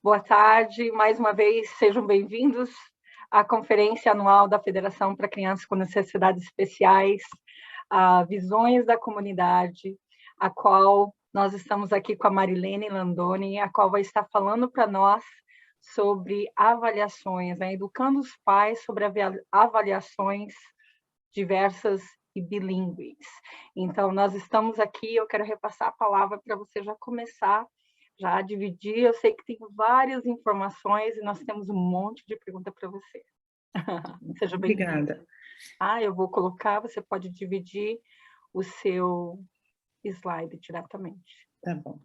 Boa tarde, mais uma vez, sejam bem-vindos à Conferência Anual da Federação para Crianças com Necessidades Especiais, Visões da Comunidade, a qual nós estamos aqui com a Marilene Landoni, a qual vai estar falando para nós sobre avaliações, educando os pais sobre avaliações diversas e bilíngues. Então, nós estamos aqui, eu quero repassar a palavra para você já começar já dividir. Eu sei que tem várias informações e nós temos um monte de pergunta para você. Seja bem-vinda. Obrigada. Eu vou colocar, você pode dividir o seu slide diretamente. Tá bom.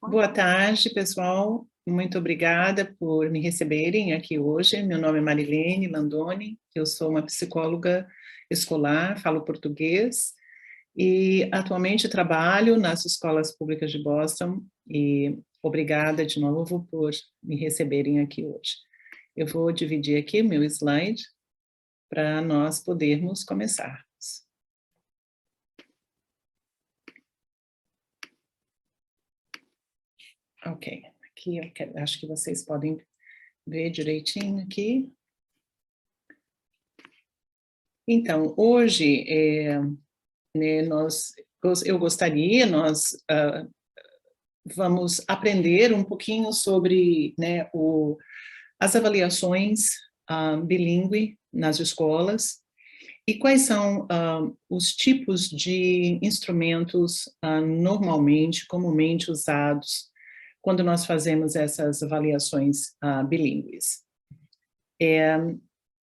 Boa tarde, pessoal. Muito obrigada por me receberem aqui hoje. Meu nome é Marilene Landoni, eu sou uma psicóloga escolar, falo português e atualmente trabalho nas escolas públicas de Boston e obrigada de novo por me receberem aqui hoje. Eu vou dividir aqui meu slide para nós podermos começar. Ok, aqui eu acho que vocês podem ver direitinho aqui. Então, hoje, nós vamos aprender um pouquinho sobre as avaliações bilíngue nas escolas e quais são os tipos de instrumentos comumente usados quando nós fazemos essas avaliações bilíngues.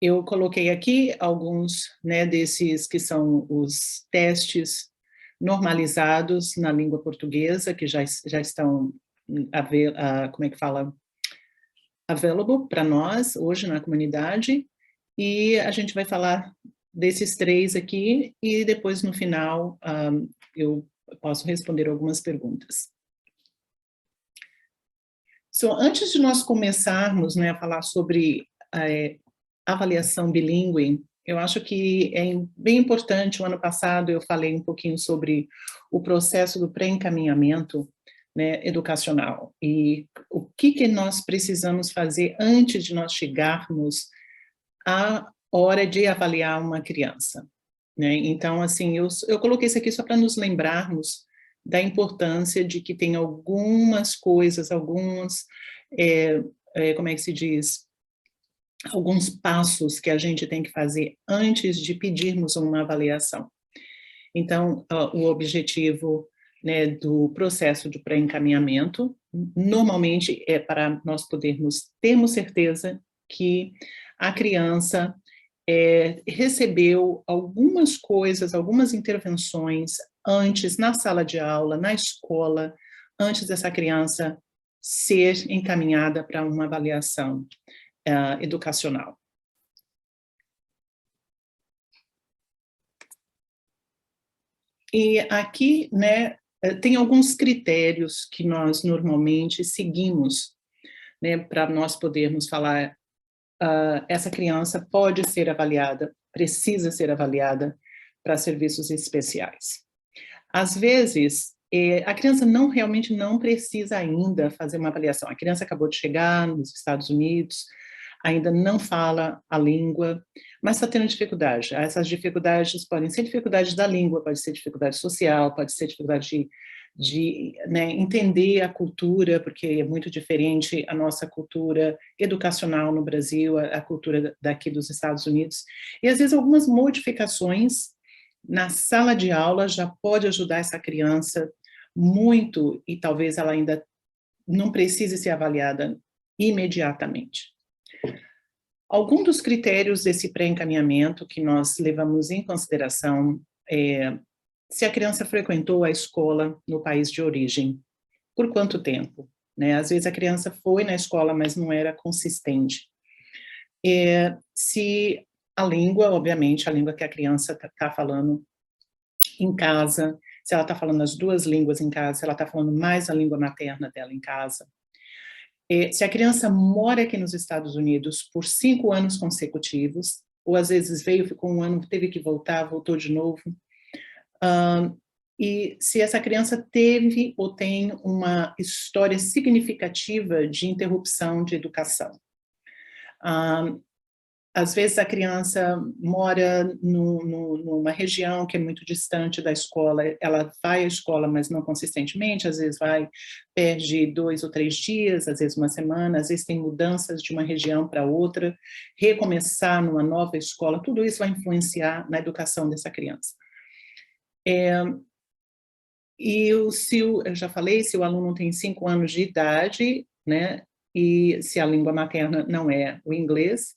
Eu coloquei aqui alguns desses que são os testes normalizados na língua portuguesa, que já estão, available para nós, hoje na comunidade, e a gente vai falar desses três aqui, e depois, no final, eu posso responder algumas perguntas. Antes de nós começarmos a falar sobre avaliação bilíngue, eu acho que é bem importante. O ano passado eu falei um pouquinho sobre o processo do pré-encaminhamento educacional e o que nós precisamos fazer antes de nós chegarmos à hora de avaliar uma criança. Então, assim, eu coloquei isso aqui só para nos lembrarmos da importância de que tem algumas coisas, alguns passos que a gente tem que fazer antes de pedirmos uma avaliação. Então, o objetivo do processo de pré-encaminhamento, normalmente é para nós termos certeza que a criança recebeu algumas coisas, algumas intervenções antes, na sala de aula, na escola, antes dessa criança ser encaminhada para uma avaliação educacional. E aqui, tem alguns critérios que nós normalmente seguimos, para nós podermos falar, essa criança pode ser avaliada, precisa ser avaliada para serviços especiais. Às vezes, a criança realmente não precisa ainda fazer uma avaliação. A criança acabou de chegar nos Estados Unidos, ainda não fala a língua, mas está tendo dificuldade. Essas dificuldades podem ser dificuldades da língua, pode ser dificuldade social, pode ser dificuldade de entender a cultura, porque é muito diferente a nossa cultura educacional no Brasil, a cultura daqui dos Estados Unidos. E, às vezes, algumas modificações na sala de aula já pode ajudar essa criança muito, e talvez ela ainda não precise ser avaliada imediatamente. Alguns dos critérios desse pré-encaminhamento que nós levamos em consideração se a criança frequentou a escola no país de origem, por quanto tempo? Às vezes a criança foi na escola, mas não era consistente. Se a língua, obviamente, a língua que a criança está falando em casa, se ela está falando as duas línguas em casa, se ela está falando mais a língua materna dela em casa. Se a criança mora aqui nos Estados Unidos por 5 anos consecutivos, ou às vezes veio, ficou 1 ano, teve que voltar, voltou de novo. e se essa criança teve ou tem uma história significativa de interrupção de educação. Às vezes a criança mora numa região que é muito distante da escola, ela vai à escola, mas não consistentemente, às vezes perde 2 ou 3 dias, às vezes uma semana, às vezes tem mudanças de uma região para outra, recomeçar numa nova escola, tudo isso vai influenciar na educação dessa criança. Eu já falei, se o aluno tem 5 anos de idade, né, e se a língua materna não é o inglês,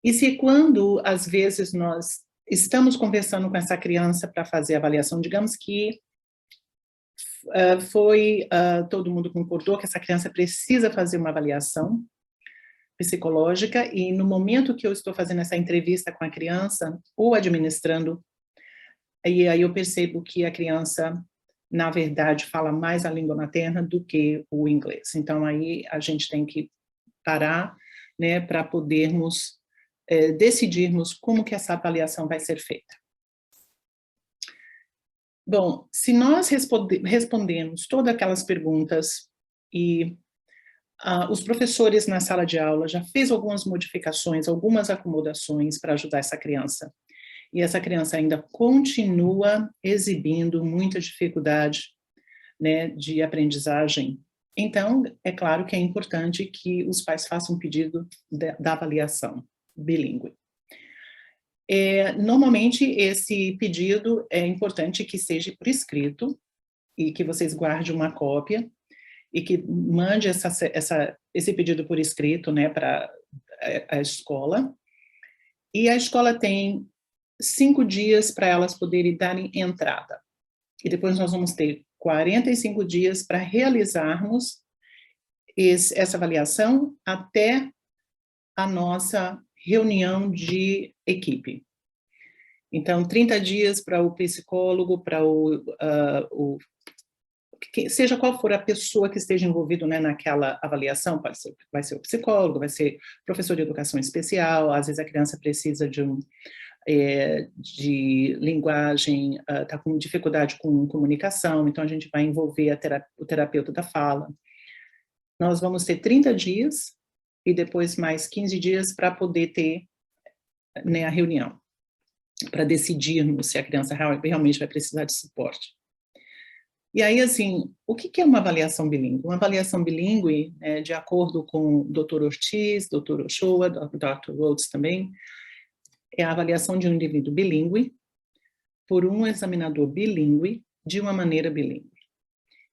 e se quando, às vezes, nós estamos conversando com essa criança para fazer a avaliação, digamos que todo mundo concordou que essa criança precisa fazer uma avaliação psicológica, e no momento que eu estou fazendo essa entrevista com a criança, ou administrando, e aí eu percebo que a criança, na verdade, fala mais a língua materna do que o inglês. Então, aí a gente tem que parar, né, para podermos decidirmos como que essa avaliação vai ser feita. Bom, se nós respondemos todas aquelas perguntas e os professores na sala de aula já fez algumas modificações, algumas acomodações para ajudar essa criança, e essa criança ainda continua exibindo muita dificuldade, né, de aprendizagem, então é claro que é importante que os pais façam um pedido da avaliação bilíngue. Normalmente, esse pedido é importante que seja por escrito e que vocês guardem uma cópia e que mande esse pedido por escrito, né, para a escola. E a escola tem 5 dias para elas poderem darem entrada. E depois nós vamos ter 45 dias para realizarmos essa avaliação até a nossa reunião de equipe. Então, 30 dias para o psicólogo, para seja qual for a pessoa que esteja envolvida, né, naquela avaliação, vai ser o psicólogo, vai ser professor de educação especial, às vezes a criança precisa de linguagem, está com dificuldade com comunicação, então a gente vai envolver o terapeuta da fala. Nós vamos ter 30 dias e depois mais 15 dias para poder ter, né, a reunião, para decidirmos se a criança realmente vai precisar de suporte. E aí, assim, o que é uma avaliação bilíngue? Uma avaliação bilíngue, de acordo com o Dr. Ortiz, Dr. Ochoa, Dr. Rhodes também, é a avaliação de um indivíduo bilíngue por um examinador bilíngue de uma maneira bilíngue.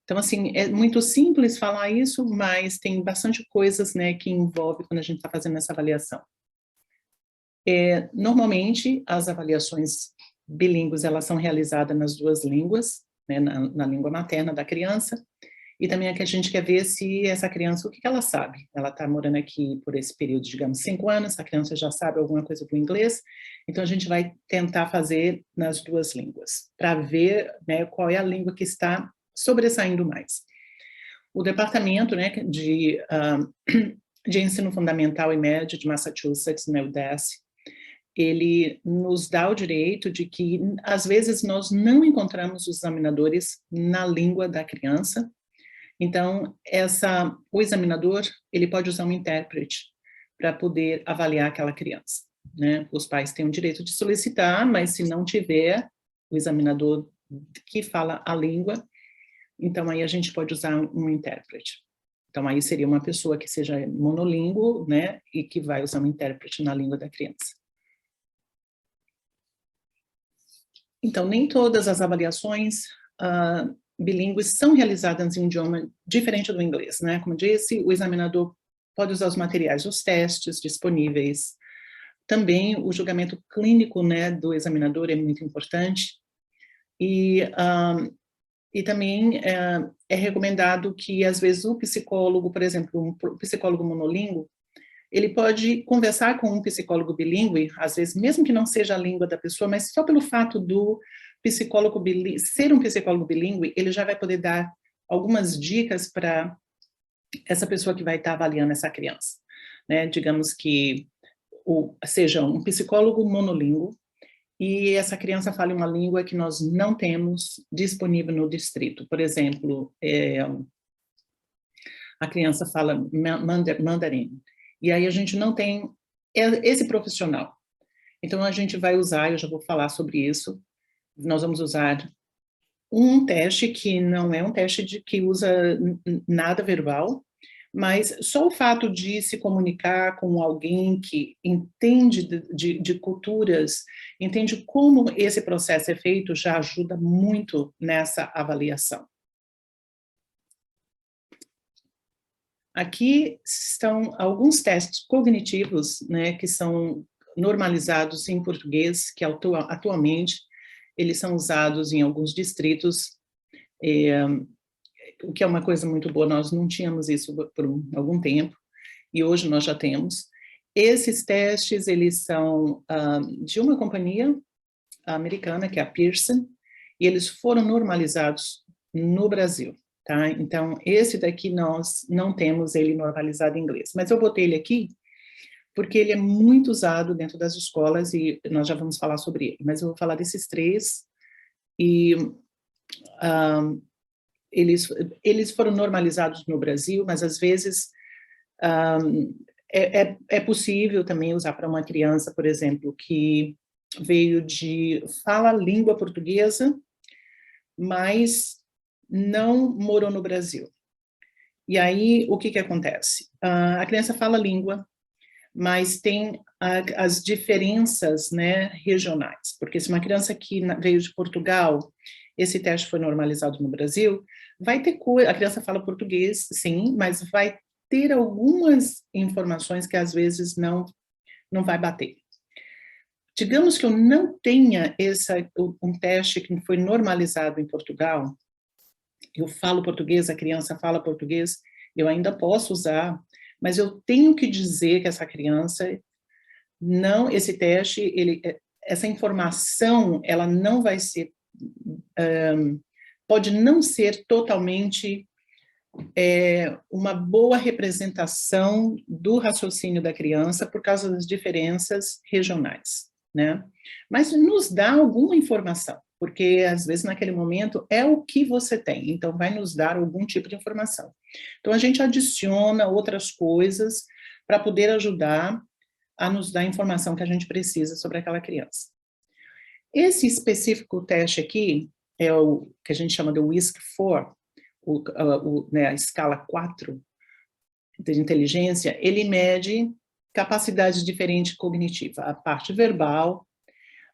Então, assim, é muito simples falar isso, mas tem bastante coisas, né, que envolve quando a gente está fazendo essa avaliação. Normalmente, as avaliações bilíngues, elas são realizadas nas 2 línguas, né, na língua materna da criança, e também é que a gente quer ver se essa criança, o que ela sabe. Ela está morando aqui por esse período, digamos, 5 anos, a criança já sabe alguma coisa do inglês, então a gente vai tentar fazer nas 2 línguas, para ver, né, qual é a língua que está sobressaindo mais. O departamento, né, de ensino fundamental e médio de Massachusetts, né, o DES, ele nos dá o direito de que, às vezes, nós não encontramos os examinadores na língua da criança, então, o examinador, ele pode usar um intérprete para poder avaliar aquela criança, né? Os pais têm o direito de solicitar, mas se não tiver o examinador que fala a língua, então aí a gente pode usar um intérprete. Então aí seria uma pessoa que seja monolíngue, né, e que vai usar um intérprete na língua da criança. Então, nem todas as avaliações bilíngues são realizadas em um idioma diferente do inglês, né? Como disse, o examinador pode usar os materiais, os testes disponíveis. Também o julgamento clínico, né, do examinador é muito importante. E também é recomendado que, às vezes, o psicólogo, por exemplo, um psicólogo monolíngue, ele pode conversar com um psicólogo bilíngue, às vezes, mesmo que não seja a língua da pessoa, mas só pelo fato do psicólogo ser um psicólogo bilíngue, ele já vai poder dar algumas dicas para essa pessoa que vai estar avaliando essa criança, né? Digamos que seja um psicólogo monolíngue e essa criança fala uma língua que nós não temos disponível no distrito. Por exemplo, a criança fala mandarim, e aí a gente não tem esse profissional. Então, a gente vai usar, eu já vou falar sobre isso, nós vamos usar um teste que não é um teste que usa nada verbal, mas só o fato de se comunicar com alguém que entende de culturas, entende como esse processo é feito, já ajuda muito nessa avaliação. Aqui estão alguns testes cognitivos, né, que são normalizados em português, que atualmente eles são usados em alguns distritos, o que é uma coisa muito boa. Nós não tínhamos isso por algum tempo, e hoje nós já temos. Esses testes, eles são de uma companhia americana, que é a Pearson, e eles foram normalizados no Brasil, tá? Então, esse daqui nós não temos ele normalizado em inglês, mas eu botei ele aqui porque ele é muito usado dentro das escolas, e nós já vamos falar sobre ele, mas eu vou falar desses três, e eles foram normalizados no Brasil, mas às vezes é possível também usar para uma criança, por exemplo, que fala a língua portuguesa, mas não morou no Brasil. E aí, o que acontece? A criança fala a língua, mas tem as diferenças, né, regionais, porque se uma criança que veio de Portugal, esse teste foi normalizado no Brasil, vai ter a criança fala português, sim, mas vai ter algumas informações que às vezes não vai bater. Digamos que eu não tenha um teste que foi normalizado em Portugal, eu falo português, a criança fala português, eu ainda posso usar, mas eu tenho que dizer que essa criança, esse teste, essa informação, ela não vai ser, pode não ser totalmente uma boa representação do raciocínio da criança por causa das diferenças regionais, né? Mas nos dá alguma informação, porque às vezes naquele momento é o que você tem, então vai nos dar algum tipo de informação. Então a gente adiciona outras coisas para poder ajudar a nos dar a informação que a gente precisa sobre aquela criança. Esse específico teste aqui é o que a gente chama de WISC-4, né, a escala 4 de inteligência. Ele mede capacidades diferentes cognitivas, a parte verbal,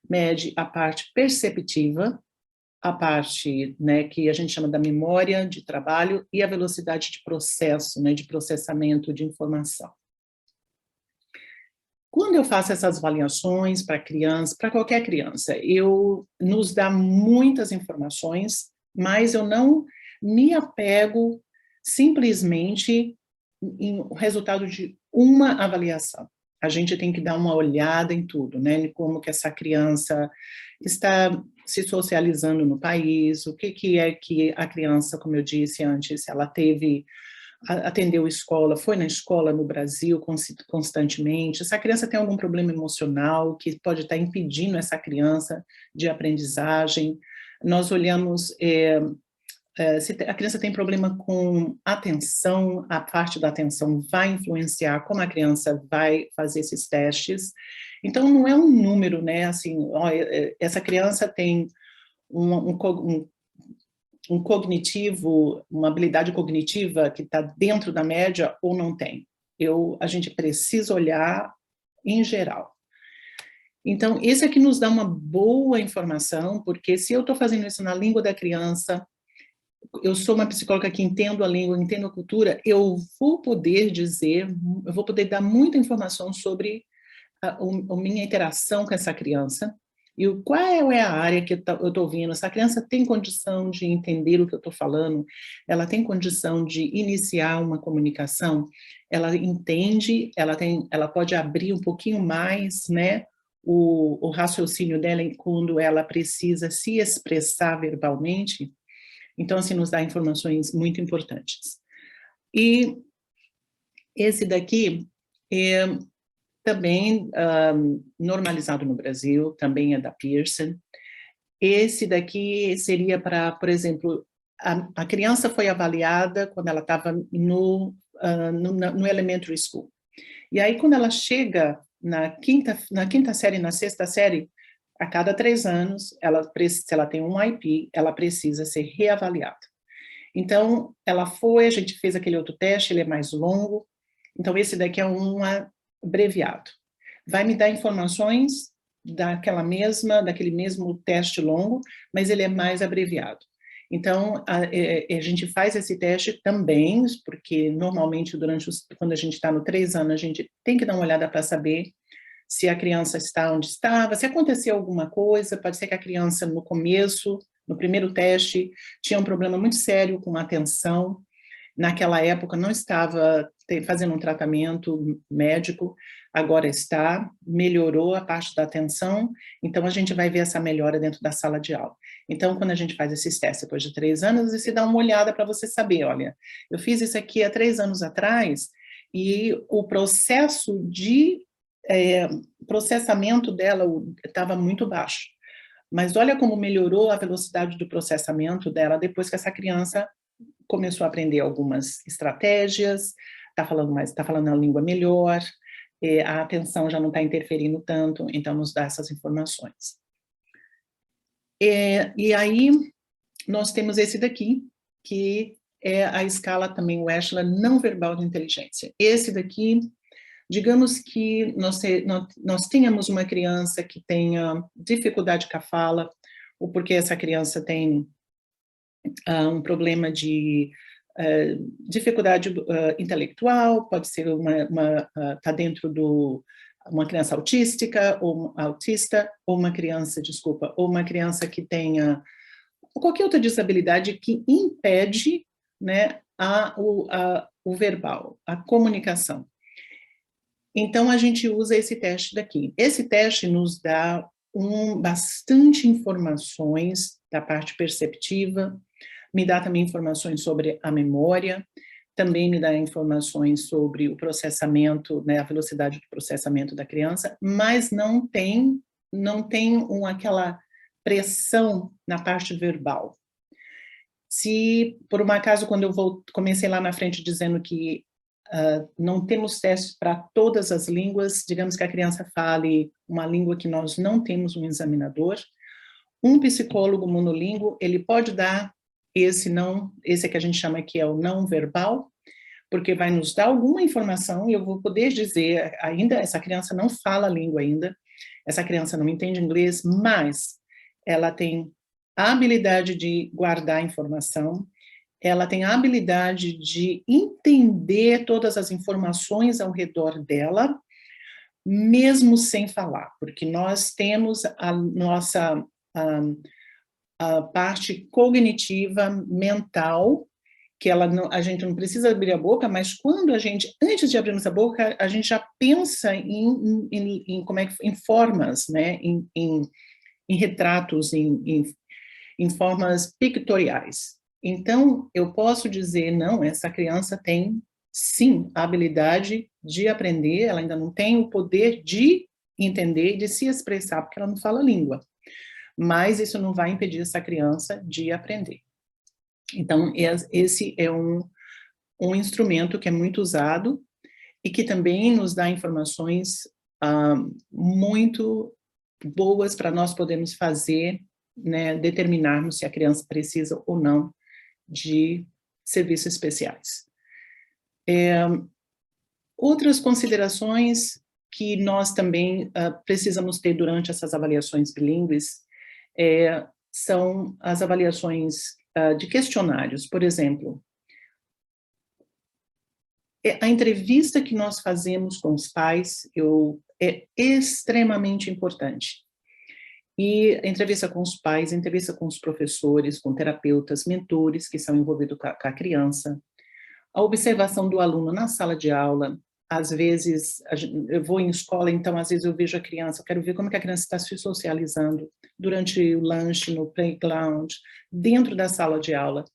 mede a parte perceptiva, a parte, né, que a gente chama da memória de trabalho, e a velocidade de processo, né, de processamento de informação. Quando eu faço essas avaliações para criança, para qualquer criança, nos dá muitas informações, mas eu não me apego simplesmente em resultado de uma avaliação. A gente tem que dar uma olhada em tudo, né? Como que essa criança está se socializando no país, o que é que a criança, como eu disse antes, ela atendeu escola, foi na escola no Brasil constantemente, essa criança tem algum problema emocional que pode estar impedindo essa criança de aprendizagem. Nós olhamos se a criança tem problema com atenção, a parte da atenção vai influenciar como a criança vai fazer esses testes. Então, não é um número, né, assim, ó, essa criança tem um cognitivo, uma habilidade cognitiva que está dentro da média ou não tem. A gente precisa olhar em geral. Então, esse aqui nos dá uma boa informação, porque se eu estou fazendo isso na língua da criança, eu sou uma psicóloga que entendo a língua, entendo a cultura, eu vou poder dar muita informação sobre a minha interação com essa criança, e qual é a área que eu estou ouvindo. Essa criança tem condição de entender o que eu estou falando, ela tem condição de iniciar uma comunicação, ela entende, ela pode abrir um pouquinho mais, né, o raciocínio dela quando ela precisa se expressar verbalmente. Então, assim, nos dá informações muito importantes. E esse daqui também normalizado no Brasil, também é da Pearson. Esse daqui seria para, por exemplo, a criança foi avaliada quando ela estava no elementary school. E aí, quando ela chega na quinta série, na sexta série, a cada 3 anos, se ela tem um IP, ela precisa ser reavaliada. Então, ela foi, a gente fez aquele outro teste, ele é mais longo. Então, esse daqui é um abreviado. Vai me dar informações daquele mesmo teste longo, mas ele é mais abreviado. Então, a gente faz esse teste também, porque normalmente quando a gente está no 3 anos, a gente tem que dar uma olhada para saber se a criança está onde estava, se aconteceu alguma coisa. Pode ser que a criança no começo, no primeiro teste, tinha um problema muito sério com a atenção. Naquela época não estava fazendo um tratamento médico, agora está, melhorou a parte da atenção, então a gente vai ver essa melhora dentro da sala de aula. Então, quando a gente faz esses testes depois de 3 anos, você dá uma olhada para você saber, olha, eu fiz isso aqui há 3 anos atrás, e o processo de processamento dela estava muito baixo. Mas olha como melhorou a velocidade do processamento dela depois que essa criança começou a aprender algumas estratégias, está falando a língua melhor, a atenção já não está interferindo tanto, então nos dá essas informações. E aí, nós temos esse daqui, que é a escala também, o Wechsler não verbal de inteligência. Esse daqui, digamos que nós tenhamos uma criança que tenha dificuldade com a fala, ou porque essa criança tem um problema de dificuldade intelectual, pode ser tá dentro uma criança autística, ou autista, ou uma criança que tenha qualquer outra disabilidade que impede, né, o verbal, a comunicação. Então, a gente usa esse teste daqui. Esse teste nos dá bastante informações da parte perceptiva, me dá também informações sobre a memória, também me dá informações sobre o processamento, né, a velocidade do processamento da criança, mas não tem aquela pressão na parte verbal. Se, por um acaso, quando eu comecei lá na frente dizendo que não temos testes para todas as línguas, digamos que a criança fale uma língua que nós não temos um examinador, um psicólogo monolíngue, ele pode dar esse que a gente chama que é o não verbal, porque vai nos dar alguma informação e eu vou poder dizer, ainda essa criança não fala a língua ainda, essa criança não entende inglês, mas ela tem a habilidade de guardar a informação, ela tem a habilidade de entender todas as informações ao redor dela, mesmo sem falar, porque nós temos a nossa a parte cognitiva, mental, que a gente não precisa abrir a boca, mas quando antes de abrirmos a boca, a gente já pensa em formas, né, em retratos, em formas pictoriais. Então, eu posso dizer, não, essa criança tem, sim, a habilidade de aprender, ela ainda não tem o poder de entender e de se expressar, porque ela não fala a língua. Mas isso não vai impedir essa criança de aprender. Então, esse é um instrumento que é muito usado e que também nos dá informações muito boas para nós podermos fazer, né, determinarmos se a criança precisa ou não de serviços especiais. Outras considerações que nós também precisamos ter durante essas avaliações bilíngues são as avaliações de questionários. Por exemplo, a entrevista que nós fazemos com os pais é extremamente importante. E a entrevista com os pais, a entrevista com os professores, com terapeutas, mentores que são envolvidos com a criança, a observação do aluno na sala de aula. Às vezes, eu vou em escola, então às vezes eu vejo a criança, eu quero ver como que a criança está se socializando durante o lanche, no playground, dentro da sala de aula.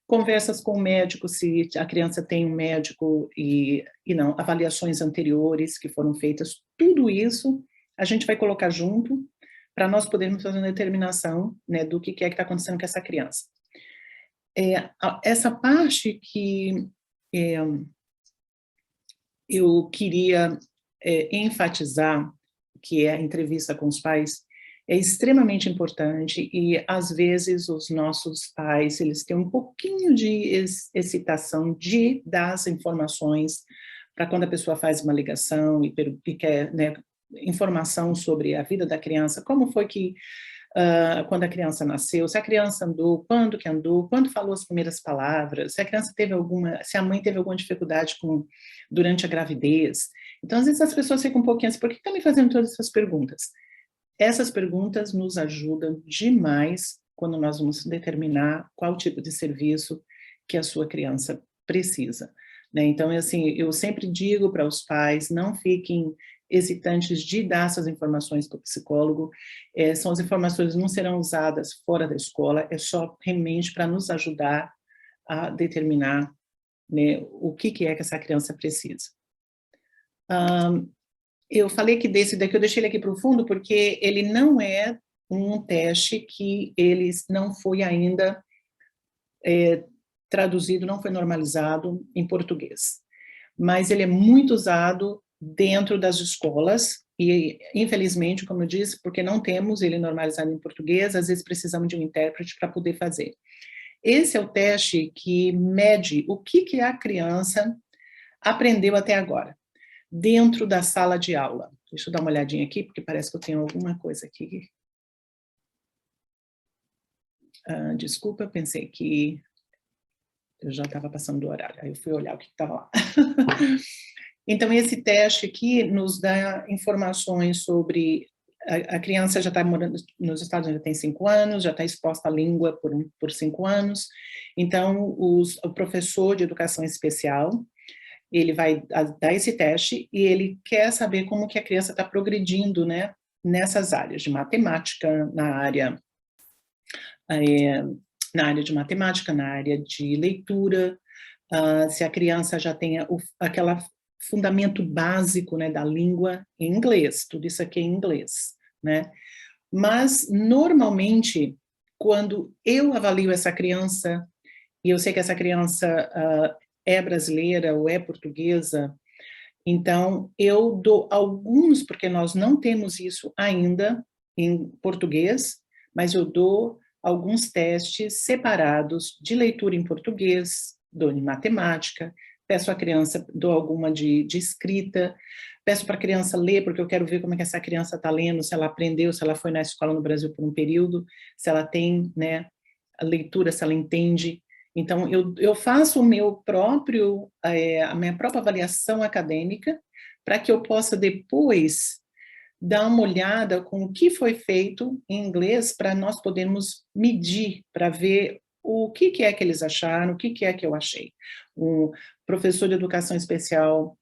conversas com o médico, se a criança tem um médico e não, avaliações anteriores que foram feitas, tudo isso a gente vai colocar junto para nós podermos fazer uma determinação, né, do que é que está acontecendo com essa criança. Essa parte que eu queria enfatizar, que é a entrevista com os pais, é extremamente importante e, às vezes, os nossos pais, eles têm um pouquinho de excitação de dar as informações para quando a pessoa faz uma ligação e quer, né, informação sobre a vida da criança, como foi que, quando a criança nasceu, se a criança andou, quando falou as primeiras palavras, se a criança se a mãe teve alguma dificuldade durante a gravidez. Então, às vezes as pessoas ficam um pouquinho assim, por que estão me fazendo todas essas perguntas? Essas perguntas nos ajudam demais quando nós vamos determinar qual tipo de serviço que a sua criança precisa, né? Então, assim, eu sempre digo para os pais, não fiquem hesitantes de dar essas informações para o psicólogo, são as informações que não serão usadas fora da escola, é só realmente para nos ajudar a determinar, né, o que é que essa criança precisa. Eu falei que desse daqui, eu deixei ele aqui para o fundo, porque ele não é um teste que ele não foi ainda traduzido, não foi normalizado em português. Mas ele é muito usado dentro das escolas e, infelizmente, como eu disse, porque não temos ele normalizado em português, às vezes precisamos de um intérprete para poder fazer. Esse é o teste que mede o que a criança aprendeu até agora, dentro da sala de aula. Deixa eu dar uma olhadinha aqui, porque parece que eu tenho alguma coisa aqui. Desculpa, eu pensei que eu já estava passando do horário, aí eu fui olhar o que estava lá. Então, esse teste aqui nos dá informações sobre... A criança já está morando nos Estados Unidos, já tem 5 anos, já está exposta à língua por 5 anos. Então, o professor de educação especial, ele vai dar esse teste e ele quer saber como que a criança está progredindo, né, nessas áreas de matemática, na área de matemática, na área de leitura, se a criança já tem aquele fundamento básico, né, da língua em inglês, tudo isso aqui é em inglês, né? Mas, normalmente, quando eu avalio essa criança, e eu sei que essa criança é brasileira ou é portuguesa, então eu dou alguns, porque nós não temos isso ainda em português, mas eu dou alguns testes separados de leitura em português, dou em matemática, peço à criança, dou alguma de escrita, peço para a criança ler, porque eu quero ver como é que essa criança está lendo, se ela aprendeu, se ela foi na escola no Brasil por um período, se ela tem, né, a leitura, se ela entende. Então, eu faço a minha própria avaliação acadêmica, para que eu possa depois dar uma olhada com o que foi feito em inglês, para nós podermos medir, para ver o que é que eles acharam, o que é que eu achei. O professor de educação especial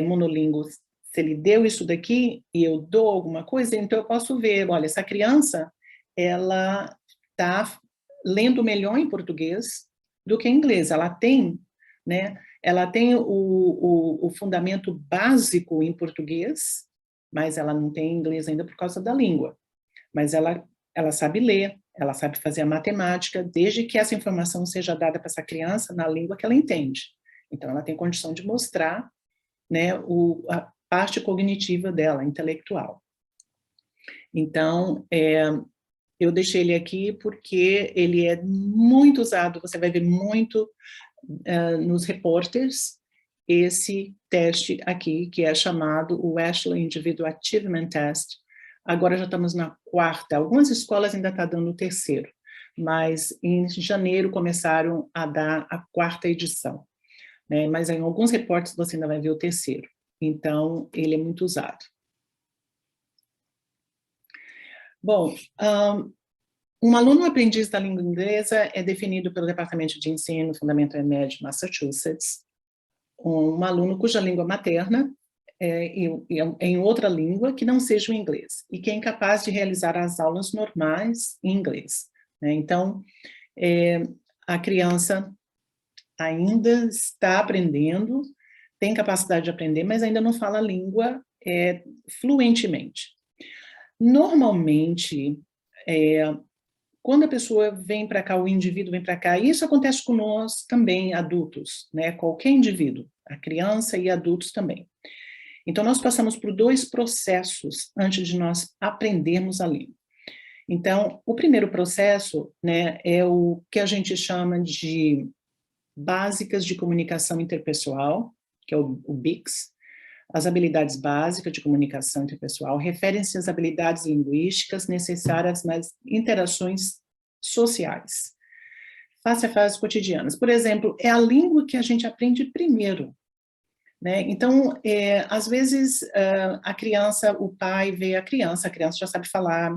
monolíngue, se ele deu isso daqui e eu dou alguma coisa, então eu posso ver, olha, essa criança, ela está lendo melhor em português do que em inglês. Ela tem, né, ela tem o fundamento básico em português, mas ela não tem inglês ainda por causa da língua. Mas ela sabe ler, ela sabe fazer a matemática, desde que essa informação seja dada para essa criança na língua que ela entende. Então, ela tem condição de mostrar, né, a parte cognitiva dela, intelectual. Então, eu deixei ele aqui porque ele é muito usado, você vai ver muito nos repórteres, esse teste aqui, que é chamado o Ashley Individual Achievement Test. Agora já estamos na 4ª, algumas escolas ainda estão dando o 3º, mas em janeiro começaram a dar a 4ª edição, né? Mas em alguns repórteres você ainda vai ver o 3º, então ele é muito usado. Bom, um aluno aprendiz da língua inglesa é definido pelo Departamento de Ensino Fundamental e Médio de Massachusetts, um aluno cuja língua materna é em outra língua que não seja o inglês, e que é incapaz de realizar as aulas normais em inglês, né? Então, a criança ainda está aprendendo, tem capacidade de aprender, mas ainda não fala a língua fluentemente. Normalmente, quando a pessoa vem para cá, o indivíduo vem para cá, e isso acontece com nós também, adultos, né? Qualquer indivíduo, a criança e adultos também. Então, nós passamos por 2 processos antes de nós aprendermos a língua. Então, o primeiro processo, né, é o que a gente chama de básicas de comunicação interpessoal, que é o BICS. As habilidades básicas de comunicação interpessoal referem-se às habilidades linguísticas necessárias nas interações sociais, face a face cotidianas. Por exemplo, é a língua que a gente aprende primeiro, né? Então, às vezes, a criança, o pai vê a criança já sabe falar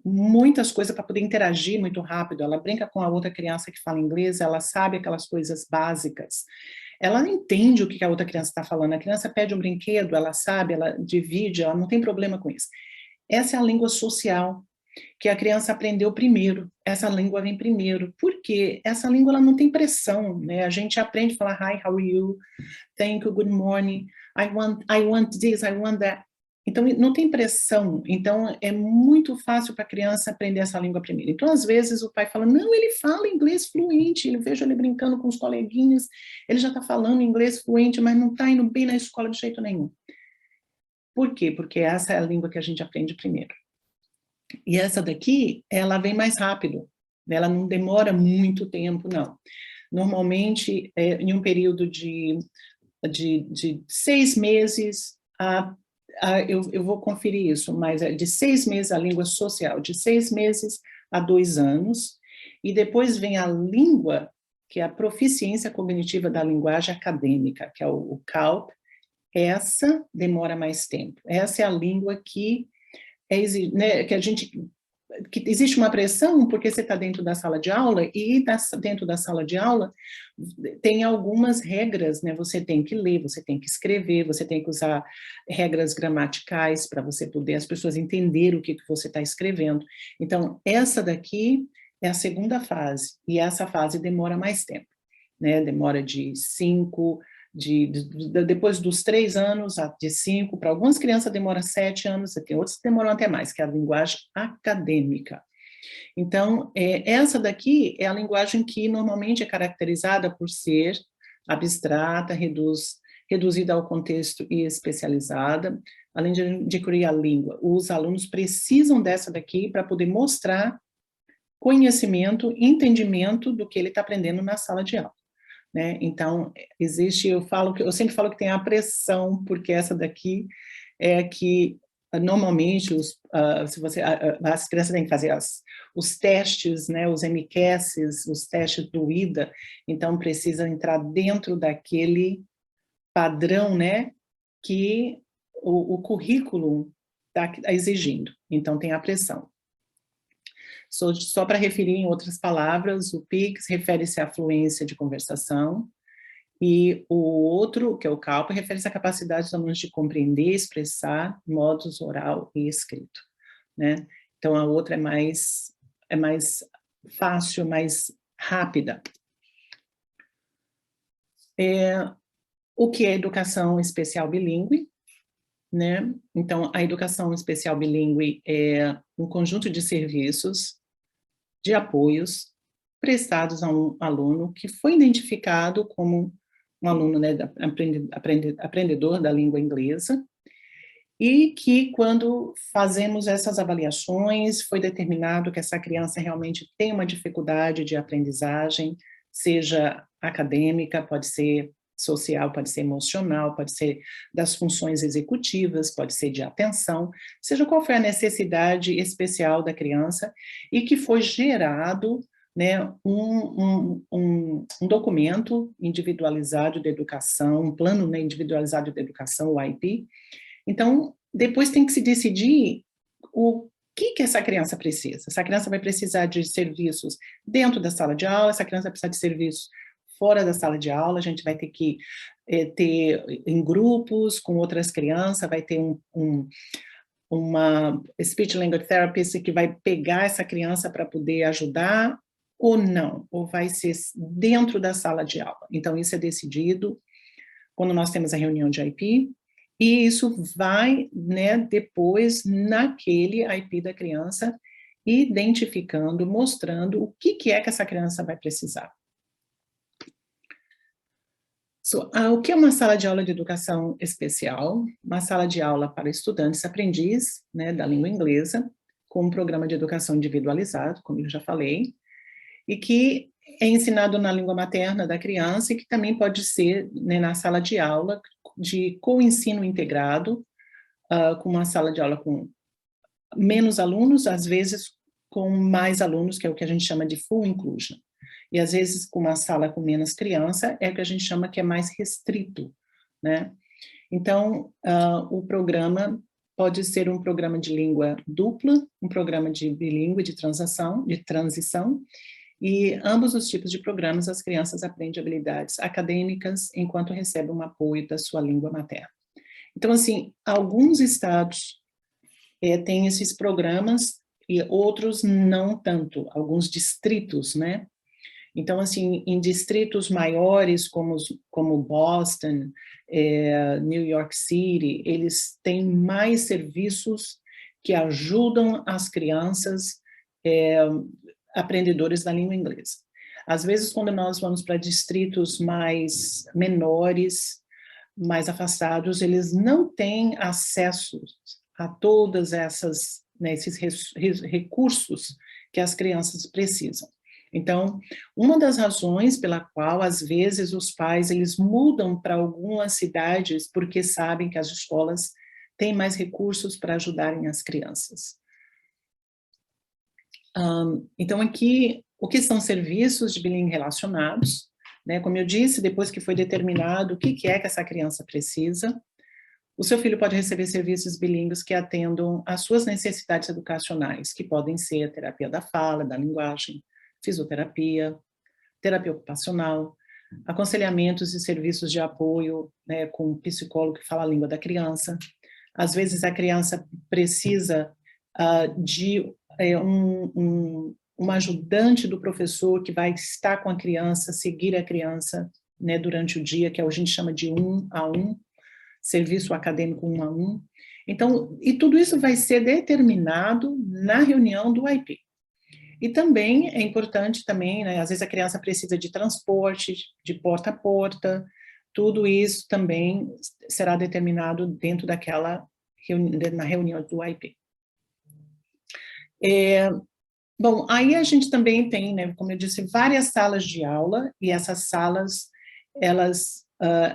muitas coisas para poder interagir muito rápido, ela brinca com a outra criança que fala inglês, ela sabe aquelas coisas básicas, ela entende o que a outra criança está falando, a criança pede um brinquedo, ela sabe, ela divide, ela não tem problema com isso. Essa é a língua social, que a criança aprendeu primeiro, essa língua vem primeiro, porque essa língua ela não tem pressão, né? A gente aprende a falar hi, how are you, thank you, good morning, I want this, I want that. Então, não tem pressão, então é muito fácil para a criança aprender essa língua primeiro. Então, às vezes, o pai fala, não, ele fala inglês fluente, eu vejo ele brincando com os coleguinhas, ele já está falando inglês fluente, mas não está indo bem na escola de jeito nenhum. Por quê? Porque essa é a língua que a gente aprende primeiro. E essa daqui, ela vem mais rápido, ela não demora muito tempo, não. Normalmente, em um período de 6 meses, eu vou conferir isso, mas de 6 meses a língua social, de 6 meses a 2 anos, e depois vem a língua, que é a proficiência cognitiva da linguagem acadêmica, que é o CALP, essa demora mais tempo. Essa é a língua que né, que existe uma pressão porque você está dentro da sala de aula e dentro da sala de aula tem algumas regras, né? Você tem que ler, você tem que escrever, você tem que usar regras gramaticais para você poder as pessoas entenderem o que você está escrevendo. Então, essa daqui é a segunda fase e essa fase demora mais tempo, né? Demora de 5 depois dos 3 anos, de 5, para algumas crianças demora 7 anos, tem outros que demoram até mais, que é a linguagem acadêmica. Então, essa daqui é a linguagem que normalmente é caracterizada por ser abstrata, reduzida ao contexto e especializada, além de criar a língua. Os alunos precisam dessa daqui para poder mostrar conhecimento, entendimento do que ele está aprendendo na sala de aula. Né? Então, eu sempre falo que tem a pressão, porque essa daqui é que, normalmente, as crianças têm que fazer os testes, né, os MCASs, os testes do IDA, então precisa entrar dentro daquele padrão, né, que o currículo está exigindo, então tem a pressão. Só para referir em outras palavras, o PICS refere-se à fluência de conversação, e o outro, que é o CALP, refere-se à capacidade dos alunos de compreender e expressar modos oral e escrito, né? Então, a outra é mais fácil, mais rápida. O que é educação especial bilíngue, né? Então, a educação especial bilíngue é um conjunto de serviços de apoios prestados a um aluno que foi identificado como um aluno, né, aprendedor da língua inglesa, e que quando fazemos essas avaliações, foi determinado que essa criança realmente tem uma dificuldade de aprendizagem, seja acadêmica, pode ser social, pode ser emocional, pode ser das funções executivas, pode ser de atenção, seja qual for a necessidade especial da criança, e que foi gerado, né, um documento individualizado de educação, um plano, né, individualizado de educação, o IP. Então, depois tem que se decidir o que essa criança precisa. Essa criança vai precisar de serviços dentro da sala de aula, essa criança vai precisar de serviços fora da sala de aula, a gente vai ter que ter em grupos com outras crianças, vai ter uma speech language therapist que vai pegar essa criança para poder ajudar ou não, ou vai ser dentro da sala de aula. Então, isso é decidido quando nós temos a reunião de IP, e isso vai, né, depois naquele IP da criança, identificando, mostrando o que é que essa criança vai precisar. O que é uma sala de aula de educação especial? Uma sala de aula para estudantes aprendiz, né, da língua inglesa, com um programa de educação individualizado, como eu já falei, e que é ensinado na língua materna da criança e que também pode ser, né, na sala de aula de co-ensino integrado, com uma sala de aula com menos alunos, às vezes com mais alunos, que é o que a gente chama de full inclusion. E às vezes com uma sala com menos criança, é o que a gente chama que é mais restrito, né? Então, o programa pode ser um programa de língua dupla, um programa de bilíngue, de transição, e ambos os tipos de programas as crianças aprendem habilidades acadêmicas enquanto recebem um apoio da sua língua materna. Então, assim, alguns estados têm esses programas e outros não tanto, alguns distritos, né? Então, assim, em distritos maiores como Boston, New York City, eles têm mais serviços que ajudam as crianças aprendedores da língua inglesa. Às vezes, quando nós vamos para distritos mais menores, mais afastados, eles não têm acesso a todas essas, né, esses recursos que as crianças precisam. Então, uma das razões pela qual, às vezes, os pais eles mudam para algumas cidades porque sabem que as escolas têm mais recursos para ajudarem as crianças. Então, aqui, o que são serviços de bilíngue relacionados? Né? Como eu disse, depois que foi determinado o que é que essa criança precisa, o seu filho pode receber serviços bilíngues que atendam às suas necessidades educacionais, que podem ser a terapia da fala, da linguagem, fisioterapia, terapia ocupacional, aconselhamentos e serviços de apoio, né, com um psicólogo que fala a língua da criança. Às vezes a criança precisa de um ajudante do professor que vai estar com a criança, seguir a criança, né, durante o dia, que a gente chama de 1-a-1, serviço acadêmico 1-a-1. Então, e tudo isso vai ser determinado na reunião do IP. E também é importante também, né, às vezes a criança precisa de transporte, de porta a porta, tudo isso também será determinado dentro daquela na reunião do IP. Bom, aí a gente também tem, né, como eu disse, várias salas de aula, e essas salas, elas,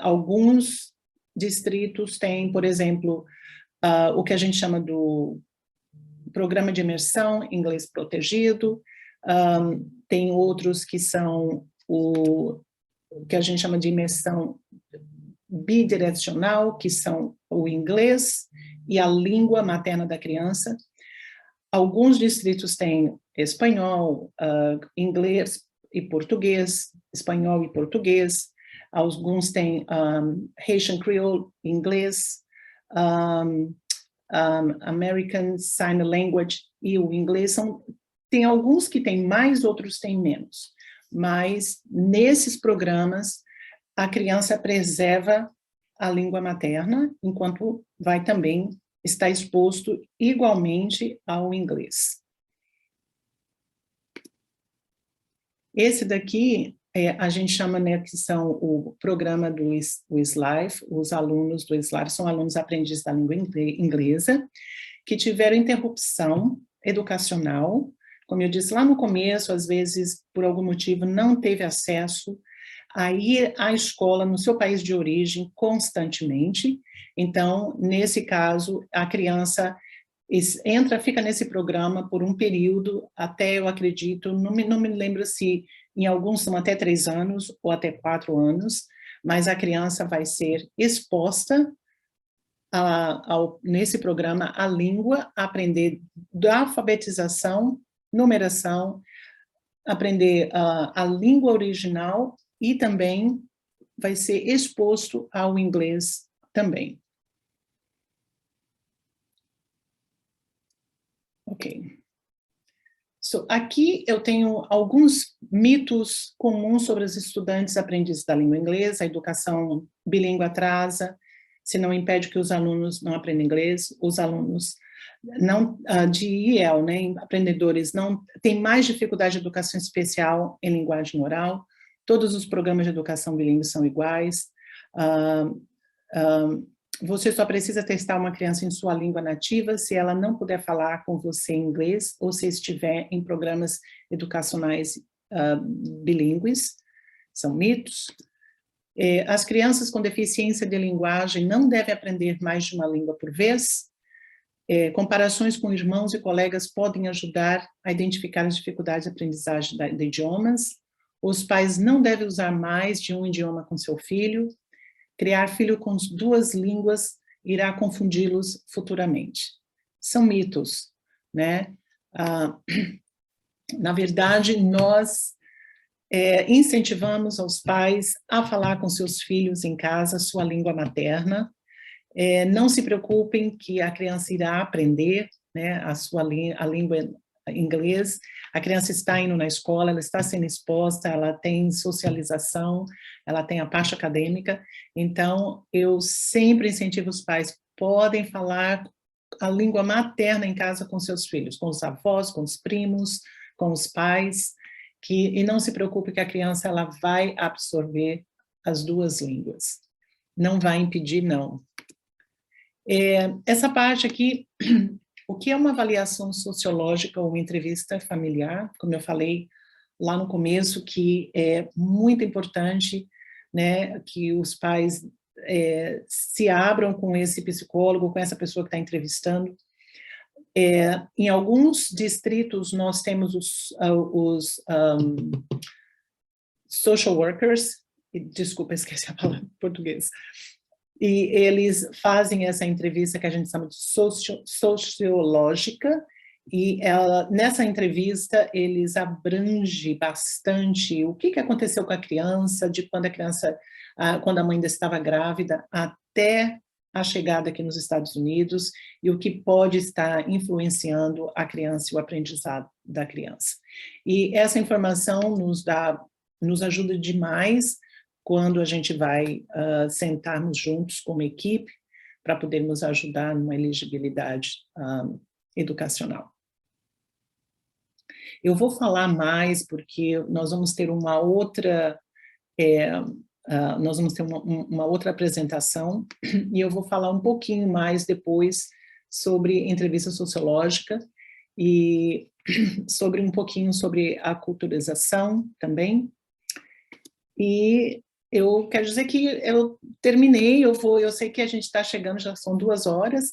alguns distritos têm, por exemplo, o que a gente chama do programa de imersão inglês protegido, tem outros que são o que a gente chama de imersão bidirecional, que são o inglês e a língua materna da criança. Alguns distritos têm espanhol, inglês e português, espanhol e português. Alguns têm Haitian Creole, inglês, American Sign Language e o inglês. Tem alguns que têm mais, outros têm menos. Mas nesses programas, a criança preserva a língua materna, enquanto vai também estar exposto igualmente ao inglês. Esse daqui, a gente chama, né, que são o programa do SLIFE, os alunos do SLIFE são alunos aprendizes da língua inglesa, que tiveram interrupção educacional, como eu disse lá no começo, às vezes, por algum motivo, não teve acesso a ir à escola no seu país de origem constantemente. Então, nesse caso, a criança fica nesse programa por um período, até, eu acredito, não me lembro se em alguns são até 3 anos ou até 4 anos, mas a criança vai ser exposta nesse programa à língua, aprender da alfabetização, numeração, aprender a língua original e também vai ser exposto ao inglês também. Ok. Aqui eu tenho alguns mitos comuns sobre os estudantes aprendizes da língua inglesa. A educação bilíngue atrasa, se não impede que os alunos não aprendam inglês, os alunos não, de IEL, né, aprendedores, não têm mais dificuldade de educação especial em linguagem oral, todos os programas de educação bilíngue são iguais, você só precisa testar uma criança em sua língua nativa se ela não puder falar com você em inglês ou se estiver em programas educacionais bilíngues, são mitos. As crianças com deficiência de linguagem não devem aprender mais de uma língua por vez. Comparações com irmãos e colegas podem ajudar a identificar as dificuldades de aprendizagem de idiomas. Os pais não devem usar mais de um idioma com seu filho. Criar filho com 2 línguas irá confundi-los futuramente. São mitos, né? Na verdade, nós incentivamos os pais a falar com seus filhos em casa sua língua materna. Não se preocupem que a criança irá aprender, né, a língua inglês. A criança está indo na escola, ela está sendo exposta, ela tem socialização, ela tem a parte acadêmica. Então, eu sempre incentivo os pais, podem falar a língua materna em casa com seus filhos, com os avós, com os primos, com os pais, e não se preocupe que a criança ela vai absorver as 2 línguas. Não vai impedir, não. Essa parte aqui, o que é uma avaliação sociológica ou uma entrevista familiar? Como eu falei lá no começo, que é muito importante, né, que os pais se abram com esse psicólogo, com essa pessoa que está entrevistando. Em alguns distritos, nós temos os social workers, desculpa, esqueci a palavra em português, e eles fazem essa entrevista que a gente chama de sociológica, e nessa entrevista eles abrangem bastante o que aconteceu com a criança, de quando quando a mãe ainda estava grávida, até a chegada aqui nos Estados Unidos, e o que pode estar influenciando a criança e o aprendizado da criança. E essa informação nos ajuda demais quando a gente vai sentarmos juntos como equipe para podermos ajudar numa elegibilidade educacional. Eu vou falar mais porque nós vamos ter uma outra apresentação e eu vou falar um pouquinho mais depois sobre entrevista sociológica e sobre um pouquinho sobre a culturalização também. E eu quero dizer que eu terminei, eu sei que a gente está chegando, já são 2 horas,